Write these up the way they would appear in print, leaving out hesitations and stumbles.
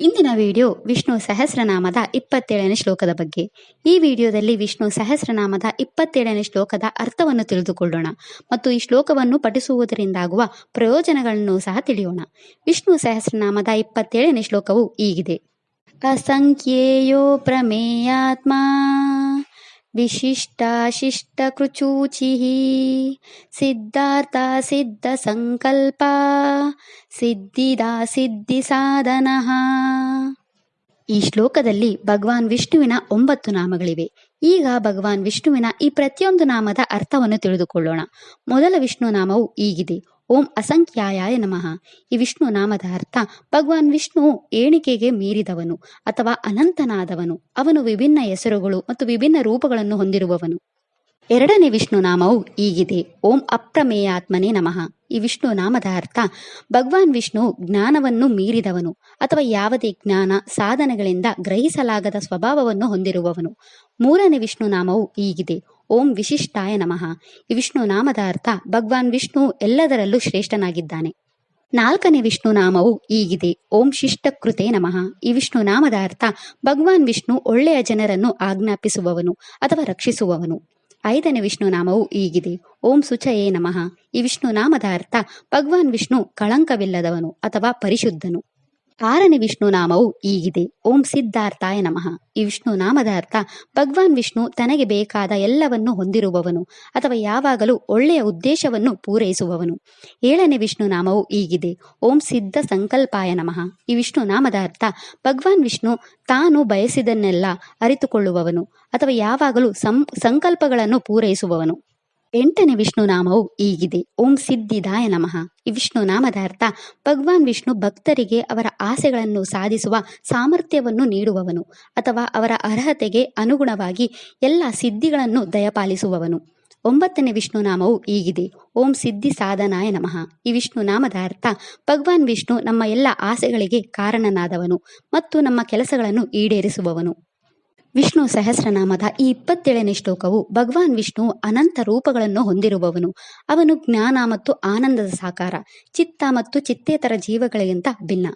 ಇಂದಿನ ವಿಡಿಯೋ ವಿಷ್ಣು ಸಹಸ್ರನಾಮದ 27ನೇ ಶ್ಲೋಕದ ಬಗ್ಗೆ. ಈ ವಿಡಿಯೋದಲ್ಲಿ ವಿಷ್ಣು ಸಹಸ್ರನಾಮದ 27ನೇ ಶ್ಲೋಕದ ಅರ್ಥವನ್ನು ತಿಳಿದುಕೊಳ್ಳೋಣ ಮತ್ತು ಈ ಶ್ಲೋಕವನ್ನು ಪಠಿಸುವುದರಿಂದಾಗುವ ಪ್ರಯೋಜನಗಳನ್ನು ಸಹ ತಿಳಿಯೋಣ. ವಿಷ್ಣು ಸಹಸ್ರನಾಮದ 27ನೇ ಶ್ಲೋಕವು ಹೀಗಿದೆ. ಅಸಂಖ್ಯೇಯೋ ಪ್ರಮೇಯಾತ್ಮ ವಿಶಿಷ್ಟಾಶಿಷ್ಟ ಕೃಚೂಚಿಃ ಸಿದ್ಧಾರ್ಥ ಸಿದ್ಧ ಸಂಕಲ್ಪ ಸಿದ್ಧಿದಾ ಸಿದ್ಧಿ ಸಾಧನಃ. ಈ ಶ್ಲೋಕದಲ್ಲಿ ಭಗವಾನ್ ವಿಷ್ಣುವಿನ 9 ನಾಮಗಳಿವೆ. ಈಗ ಭಗವಾನ್ ವಿಷ್ಣುವಿನ ಈ ಪ್ರತಿಯೊಂದು ನಾಮದ ಅರ್ಥವನ್ನು ತಿಳಿದುಕೊಳ್ಳೋಣ. ಮೊದಲ ವಿಷ್ಣು ನಾಮವು ಹೀಗಿದೆ. ಓಂ ಅಸಂಖ್ಯಾಯಾಯ ನಮಃ. ಈ ವಿಷ್ಣು ನಾಮದ ಅರ್ಥ ಭಗವಾನ್ ವಿಷ್ಣು ಎಣಿಕೆಗೆ ಮೀರಿದವನು ಅಥವಾ ಅನಂತನಾದವನು. ಅವನು ವಿಭಿನ್ನ ಹೆಸರುಗಳು ಮತ್ತು ವಿಭಿನ್ನ ರೂಪಗಳನ್ನು ಹೊಂದಿರುವವನು. ಎರಡನೇ ವಿಷ್ಣು ನಾಮವು ಹೀಗಿದೆ. ಓಂ ಅಪ್ರಮೇಯಾತ್ಮನೇ ನಮಃ. ಈ ವಿಷ್ಣು ನಾಮದ ಅರ್ಥ ಭಗವಾನ್ ವಿಷ್ಣು ಜ್ಞಾನವನ್ನು ಮೀರಿದವನು ಅಥವಾ ಯಾವುದೇ ಜ್ಞಾನ ಸಾಧನೆಗಳಿಂದ ಗ್ರಹಿಸಲಾಗದ ಸ್ವಭಾವವನ್ನು ಹೊಂದಿರುವವನು. ಮೂರನೇ ವಿಷ್ಣು ನಾಮವು ಹೀಗಿದೆ. ಓಂ ವಿಶಿಷ್ಟಾಯ ನಮಃ. ಈ ವಿಷ್ಣು ನಾಮದ ಅರ್ಥ ಭಗವಾನ್ ವಿಷ್ಣು ಎಲ್ಲದರಲ್ಲೂ ಶ್ರೇಷ್ಠನಾಗಿದ್ದಾನೆ. ನಾಲ್ಕನೇ ವಿಷ್ಣು ನಾಮವು ಹೀಗಿದೆ. ಓಂ ಶಿಷ್ಟಕೃತೆ ನಮಃ. ಈ ವಿಷ್ಣು ನಾಮದ ಅರ್ಥ ಭಗವಾನ್ ವಿಷ್ಣು ಒಳ್ಳೆಯ ಜನರನ್ನು ಆಜ್ಞಾಪಿಸುವವನು ಅಥವಾ ರಕ್ಷಿಸುವವನು. ಐದನೇ ವಿಷ್ಣು ನಾಮವು ಹೀಗಿದೆ. ಓಂ ಶುಚಯೇ ನಮಃ. ಈ ವಿಷ್ಣು ನಾಮದ ಅರ್ಥ ಭಗವಾನ್ ವಿಷ್ಣು ಕಳಂಕವಿಲ್ಲದವನು ಅಥವಾ ಪರಿಶುದ್ಧನು. ಆರನೇ ವಿಷ್ಣು ನಾಮವು ಹೀಗಿದೆ. ಓಂ ಸಿದ್ಧಾರ್ಥಾಯ ನಮಃ. ಈ ವಿಷ್ಣು ನಾಮದ ಅರ್ಥ ಭಗವಾನ್ ವಿಷ್ಣು ತನಗೆ ಬೇಕಾದ ಎಲ್ಲವನ್ನು ಹೊಂದಿರುವವನು ಅಥವಾ ಯಾವಾಗಲೂ ಒಳ್ಳೆಯ ಉದ್ದೇಶವನ್ನು ಪೂರೈಸುವವನು. ಏಳನೇ ವಿಷ್ಣು ನಾಮವು ಹೀಗಿದೆ. ಓಂ ಸಿದ್ಧ ಸಂಕಲ್ಪಾಯ ನಮಃ. ಈ ವಿಷ್ಣು ನಾಮದ ಅರ್ಥ ಭಗವಾನ್ ವಿಷ್ಣು ತಾನು ಬಯಸಿದನ್ನೆಲ್ಲ ಅರಿತುಕೊಳ್ಳುವವನು ಅಥವಾ ಯಾವಾಗಲೂ ಸಂಕಲ್ಪಗಳನ್ನು ಪೂರೈಸುವವನು. ಎಂಟನೇ ವಿಷ್ಣು ನಾಮವು ಹೀಗಿದೆ. ಓಂ ಸಿದ್ಧಿದಾಯ ನಮಃ. ಈ ವಿಷ್ಣು ನಾಮದ ಅರ್ಥ ಭಗವಾನ್ ವಿಷ್ಣು ಭಕ್ತರಿಗೆ ಅವರ ಆಸೆಗಳನ್ನು ಸಾಧಿಸುವ ಸಾಮರ್ಥ್ಯವನ್ನು ನೀಡುವವನು ಅಥವಾ ಅವರ ಅರ್ಹತೆಗೆ ಅನುಗುಣವಾಗಿ ಎಲ್ಲ ಸಿದ್ಧಿಗಳನ್ನು ದಯಪಾಲಿಸುವವನು. ಒಂಬತ್ತನೇ ವಿಷ್ಣು ನಾಮವು ಹೀಗಿದೆ. ಓಂ ಸಿದ್ಧಿ ಸಾಧನಾಯ ನಮಃ. ಈ ವಿಷ್ಣು ನಾಮದ ಅರ್ಥ ಭಗವಾನ್ ವಿಷ್ಣು ನಮ್ಮ ಎಲ್ಲ ಆಸೆಗಳಿಗೆ ಕಾರಣನಾದವನು ಮತ್ತು ನಮ್ಮ ಕೆಲಸಗಳನ್ನು ಈಡೇರಿಸುವವನು. ವಿಷ್ಣು ಸಹಸ್ರನಾಮದ ಈ 27ನೇ ಶ್ಲೋಕವು ಭಗವಾನ್ ವಿಷ್ಣು ಅನಂತ ರೂಪಗಳನ್ನು ಹೊಂದಿರುವವನು. ಅವನು ಜ್ಞಾನ ಮತ್ತು ಆನಂದದ ಸಾಕಾರ, ಚಿತ್ತ ಮತ್ತು ಚಿತ್ತೇತರ ಜೀವಗಳಿಗಿಂತ ಭಿನ್ನ.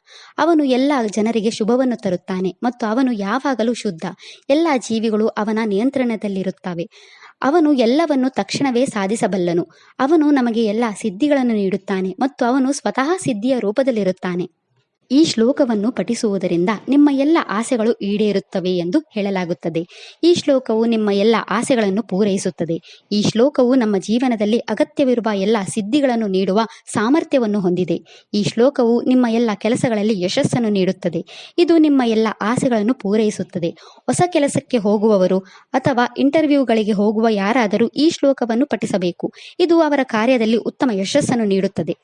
ಅವನು ಎಲ್ಲ ಜನರಿಗೆ ಶುಭವನ್ನು ತರುತ್ತಾನೆ ಮತ್ತು ಅವನು ಯಾವಾಗಲೂ ಶುದ್ಧ. ಎಲ್ಲ ಜೀವಿಗಳು ಅವನ ನಿಯಂತ್ರಣದಲ್ಲಿರುತ್ತವೆ. ಅವನು ಎಲ್ಲವನ್ನು ತಕ್ಷಣವೇ ಸಾಧಿಸಬಲ್ಲನು. ಅವನು ನಮಗೆ ಎಲ್ಲ ಸಿದ್ಧಿಗಳನ್ನು ನೀಡುತ್ತಾನೆ ಮತ್ತು ಅವನು ಸ್ವತಃ ಸಿದ್ಧಿಯ ರೂಪದಲ್ಲಿರುತ್ತಾನೆ. ಈ ಶ್ಲೋಕವನ್ನು ಪಠಿಸುವುದರಿಂದ ನಿಮ್ಮ ಎಲ್ಲ ಆಸೆಗಳು ಈಡೇರುತ್ತವೆ ಎಂದು ಹೇಳಲಾಗುತ್ತದೆ. ಈ ಶ್ಲೋಕವು ನಿಮ್ಮ ಎಲ್ಲ ಆಸೆಗಳನ್ನು ಪೂರೈಸುತ್ತದೆ. ಈ ಶ್ಲೋಕವು ನಮ್ಮ ಜೀವನದಲ್ಲಿ ಅಗತ್ಯವಿರುವ ಎಲ್ಲ ಸಿದ್ಧಿಗಳನ್ನು ನೀಡುವ ಸಾಮರ್ಥ್ಯವನ್ನು ಹೊಂದಿದೆ. ಈ ಶ್ಲೋಕವು ನಿಮ್ಮ ಎಲ್ಲ ಕೆಲಸಗಳಲ್ಲಿ ಯಶಸ್ಸನ್ನು ನೀಡುತ್ತದೆ. ಇದು ನಿಮ್ಮ ಎಲ್ಲ ಆಸೆಗಳನ್ನು ಪೂರೈಸುತ್ತದೆ. ಹೊಸ ಕೆಲಸಕ್ಕೆ ಹೋಗುವವರು ಅಥವಾ ಇಂಟರ್ವ್ಯೂಗಳಿಗೆ ಹೋಗುವ ಯಾರಾದರೂ ಈ ಶ್ಲೋಕವನ್ನು ಪಠಿಸಬೇಕು. ಇದು ಅವರ ಕಾರ್ಯದಲ್ಲಿ ಉತ್ತಮ ಯಶಸ್ಸನ್ನು ನೀಡುತ್ತದೆ.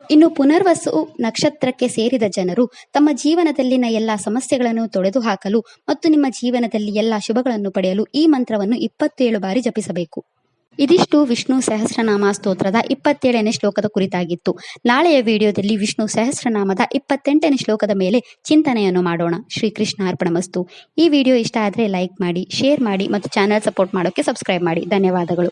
ಇನ್ನು ಪುನರ್ವಸು ನಕ್ಷತ್ರಕ್ಕೆ ಸೇರಿದ ಜನರು ತಮ್ಮ ಜೀವನದಲ್ಲಿನ ಎಲ್ಲ ಸಮಸ್ಯೆಗಳನ್ನು ತೊಡೆದುಹಾಕಲು ಮತ್ತು ನಿಮ್ಮ ಜೀವನದಲ್ಲಿ ಎಲ್ಲ ಶುಭಗಳನ್ನು ಪಡೆಯಲು ಈ ಮಂತ್ರವನ್ನು 27 ಬಾರಿ ಜಪಿಸಬೇಕು. ಇದಿಷ್ಟು ವಿಷ್ಣು ಸಹಸ್ರನಾಮ ಸ್ತೋತ್ರದ 27ನೇ ಶ್ಲೋಕದ ಕುರಿತಾಗಿತ್ತು. ನಾಳೆಯ ವಿಡಿಯೋದಲ್ಲಿ ವಿಷ್ಣು ಸಹಸ್ರನಾಮದ 28ನೇ ಶ್ಲೋಕದ ಮೇಲೆ ಚಿಂತನೆಯನ್ನು ಮಾಡೋಣ. ಶ್ರೀಕೃಷ್ಣ ಅರ್ಪಣಮಸ್ತು. ಈ ವಿಡಿಯೋ ಇಷ್ಟ ಆದರೆ ಲೈಕ್ ಮಾಡಿ, ಶೇರ್ ಮಾಡಿ ಮತ್ತು ಚಾನಲ್ ಸಪೋರ್ಟ್ ಮಾಡೋಕ್ಕೆ ಸಬ್ಸ್ಕ್ರೈಬ್ ಮಾಡಿ. ಧನ್ಯವಾದಗಳು.